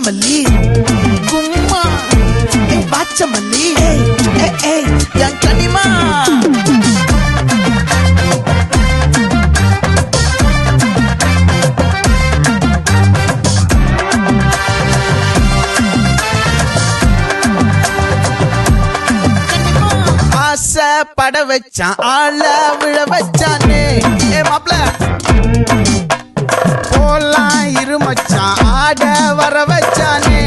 மல்லி கும்மா பாச்ச மல்லி என் கனிமா ஆசை பட வச்சான் ஆள விழ வச்சானே மாப்பிள போலாம் இருமச்சான் ஆட வர வச்சானே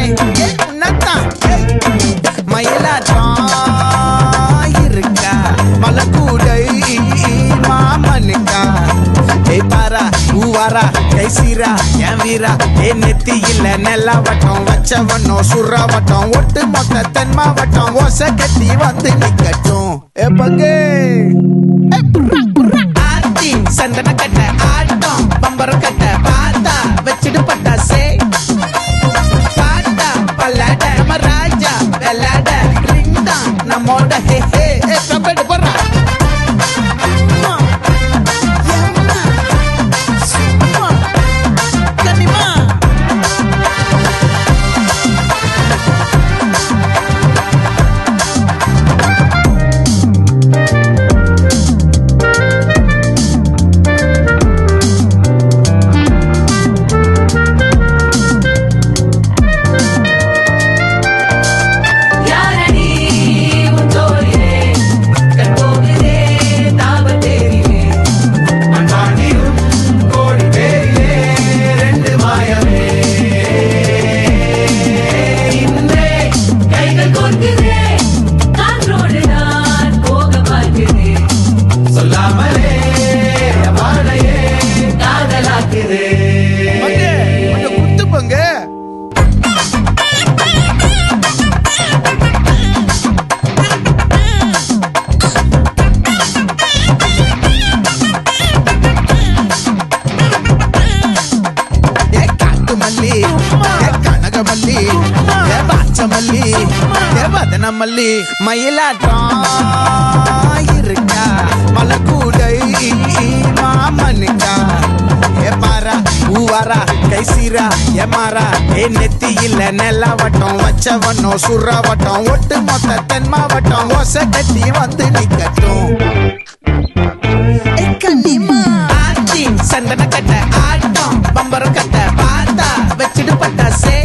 உன்னத்தான் மயிலாட்டம் இருக்கா மலக்கூடை மாமனுக்கா பாரா ஊவாரா கைசீரா என் வீரா நெத்தி இல்ல நெல்லா வட்டம் வச்சவனோ சுறா வட்டம் ஒட்டு மொத்த தென் மாவட்டம் ஓசை கட்டி வந்து நிக்கட்டும் பங்கே ஆத்தி சந்தன கட்ட ஆட்டம் பம்பரம் கட்ட பாத்தா வச்சிடு பட்டாசே பாத்தா பல்லாட நம்ம ராஜா வெள்ளாட ரிங் தான் நம்மோட ஹே ஹே கபடி போடுறா மல்லி மயிலாட்டம் இருக்கா மலக்கூடை மாமனுக்கா பாரா ஊவாரா கைசீரா மாறா நெத்தி இல்ல நெல்லா வட்டம் வச்சவனோ சுறா வட்டம் ஒட்டு மொத்த தென் மாவட்டம் ஓசை கட்டி வந்து நிக்கட்டும் ஆச்சி சந்தன கட்ட ஆட்டம் பம்பரம் கட்ட பாத்தா வச்சிடு பட்டாசே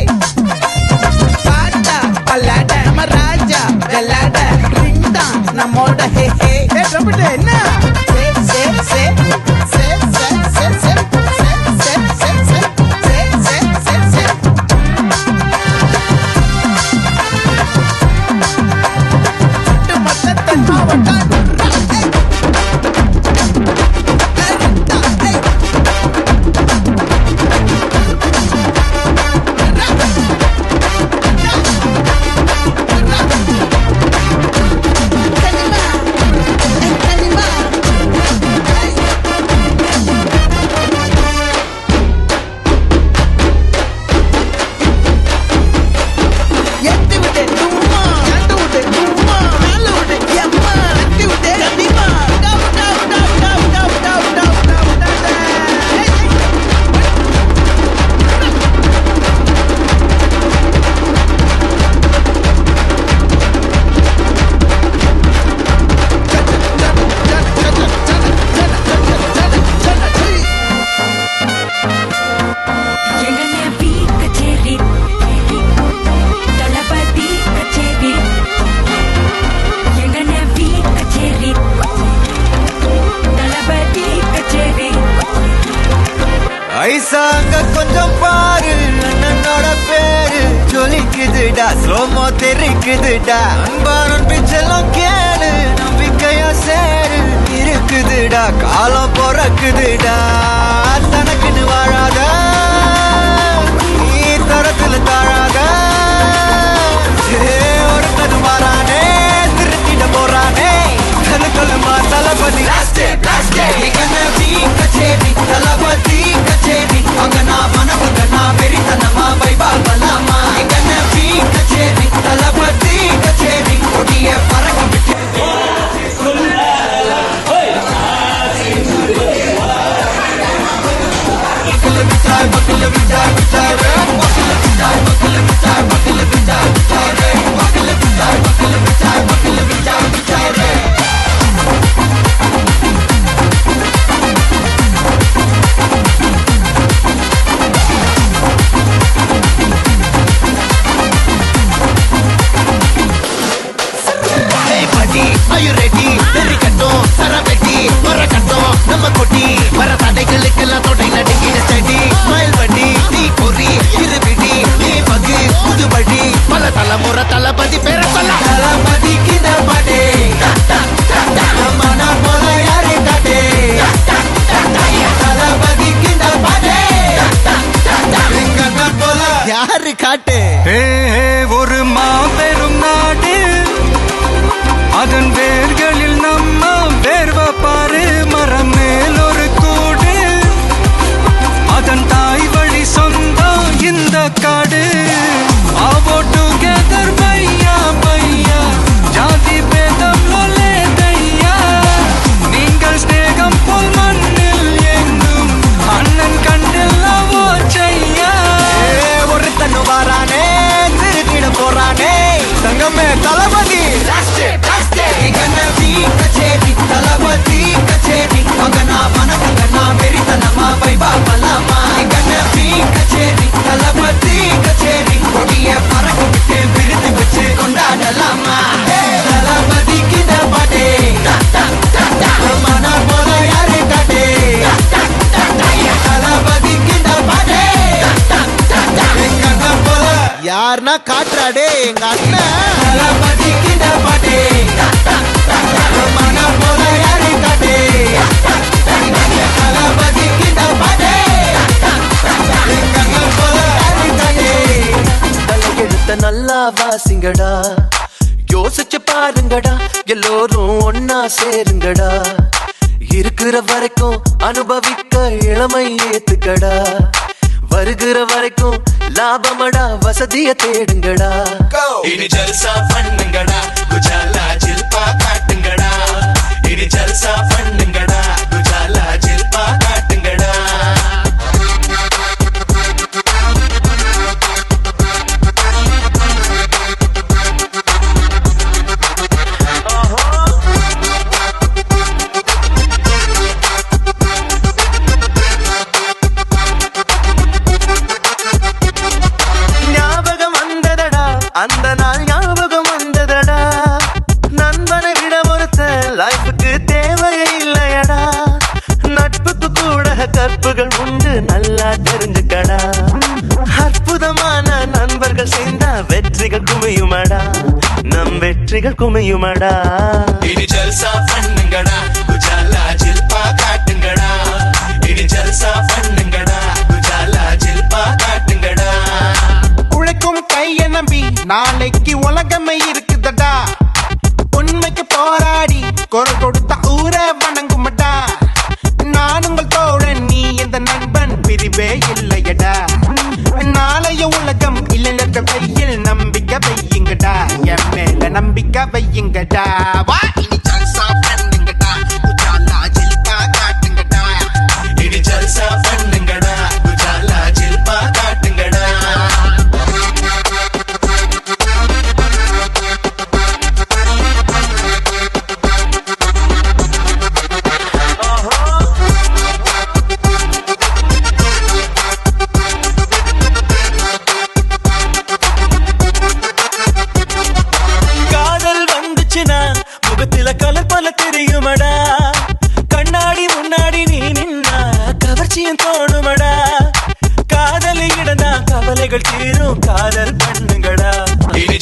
பாத்தா பல்லாட நம்ம ராஜா வெள்ளாட ரிங் தான் நம்மோட ஹே ஹே என்ன ஐசாங்க கொஞ்சம் பாரு அண்ணனோட பேரு ஜொலிக்குதுடா ஸ்லோமோ தெரிக்குதுடா அன்பாரன் பிச்செல்லாம் கேளு நம்பிக்கையா சேரு இருக்குதுடா காலம் பொறக்குதுடா தனக்குன்னு வாழாத நீ தரத்துல தாழாத ஒருத்தது மாறானே திருத்திட போறானே கலுக்கலுமா தளபதி தளபதி கச்சேரி அங்கனா மனபுகனா வெறித்தனமா பைபால் பல்லாமா எங்கன பீ கச்சேரி தளபதி கச்சேரி கொடிய பறக்க விட்டு Let me மர கட்டம் நம்ம கொட்டி வர தடைகளுக்கெல்லாம் தொடை நடுங்கிட செடி மயில் வண்டி நீ பொறி இருவிடி நீ பகு புது வழி பல தலைமுறை தளபதி பேர சொல்ல தளபதிக்கு இந்த பாட்டே மன போல யாரே காட்டே தளபதிக்கு இந்த பாட்டே போல யாரு காட்டு ஒரு மாபெரும் நாடு அதன் வேர்களில் நம்ம வேர்வ பாரு மரம் மேல் ஒரு கூடு அதன் தாய் வழி சொந்தம் இந்த காடு ஆவோ டுகெதர் பையா பையா ஜாதி பேதம் லோலே தையா நீங்கள் ஸ்நேகம் போல் மண்ணில் எங்கும் அண்ணன் கண்டில் அவோ செய்யா ஒருத்தன் வாரானே திருத்திட போறானே தங்கமே தளபதி கச்சேரி தளபதி கச்சேரி மகனா மனசங்கனா வெறித்தனமா வைபா பலாமா கச்சேரி தளபதி கச்சேரி கொடிய பறக்க விட்டு விருது வச்சு கொண்டாடலாமா தளபதிக்கு இந்த பாட்டே மன போல யாரு காட்டே தளபதிக்கு இந்த பாட்டே யாருன்னா காட்டுறாடே எங்க அண்ணன் தளபதிக்கு இந்த பாட்டே மன போல யாரு காட்டே தளபதிக்கு இந்த பாட்டே எங்க அண்ணன் போல யாரு காட்டே தலையெழுத்த நல்லா வாசிங்கடா யோசிச்சு பாருங்கடா எல்லோரும் ஒன்னா சேருங்கடா இருக்கிற வரைக்கும் அனுபவிக்க இளமை ஏத்துக்கடா வருகிற வரைக்கும் லாபமடா வசதிய தேடுங்கடா இனி ஜல்சா பண்ணுங்கடா குஜாலா ஜில்பா காட்டுங்கடா இனி ஜல்சா பண்ணுங்கடா குஜாலா ஜில்பா காட்டுங்கடா ஞாபகம் வந்ததடா அந்த நாள் ஞாபகம் வந்ததடா நண்பனை விட ஒருத்த லைஃபுக்கு தேவையே இல்லையடா நட்புக்கு கூட கற்புகள் உண்டு நல்லா தெரிஞ்சுக்கடா அற்புதமான நண்பர்கள் சேர்ந்தா வெற்றிகள் குமியுமடா நம் வெற்றிகள் குமியுமடா இனி ஜல்சா பண்ணுங்கடா குஜாலா ஜில்பா காட்டுங்கடா இனி ஜல்சா பண்ணுங்கடா குஜாலா ஜில்பா காட்டுங்கடா உழைக்கும் கைய நம்பி நாளைக்கு உலகமே இருக்குதடா உண்மைக்கு போராடி குரல் கொடுத்த ஊரே வணங்குமடா நான் உங்கள் தோழன் நீ எந்த நண்பன் பிரிவே இல்லையடா நாளைய உலகம் இளைஞர்கள் கையில் நம்பிக்கை வையுங்கடா என் மேல நம்பிக்கை வையுங்கடா வா இனி ஜல்சா பண்ணுங்கடா குஜாலா ஜில்பா காட்டுங்கடா இனி ஜல்சா பண்ணுங்கடா குஜாலா ஜில்பா காட்டுங்கடா காதல் வந்துச்சுனா முகத்தில கலர் பல தெரியுமடா கண்ணாடி முன்னாடி நீ நின்னா கவர்ச்சியும் தோணுமடா காதலி இடந்தா கவலைகள் தீரும் காதல் பண்ணுங்கடா இனி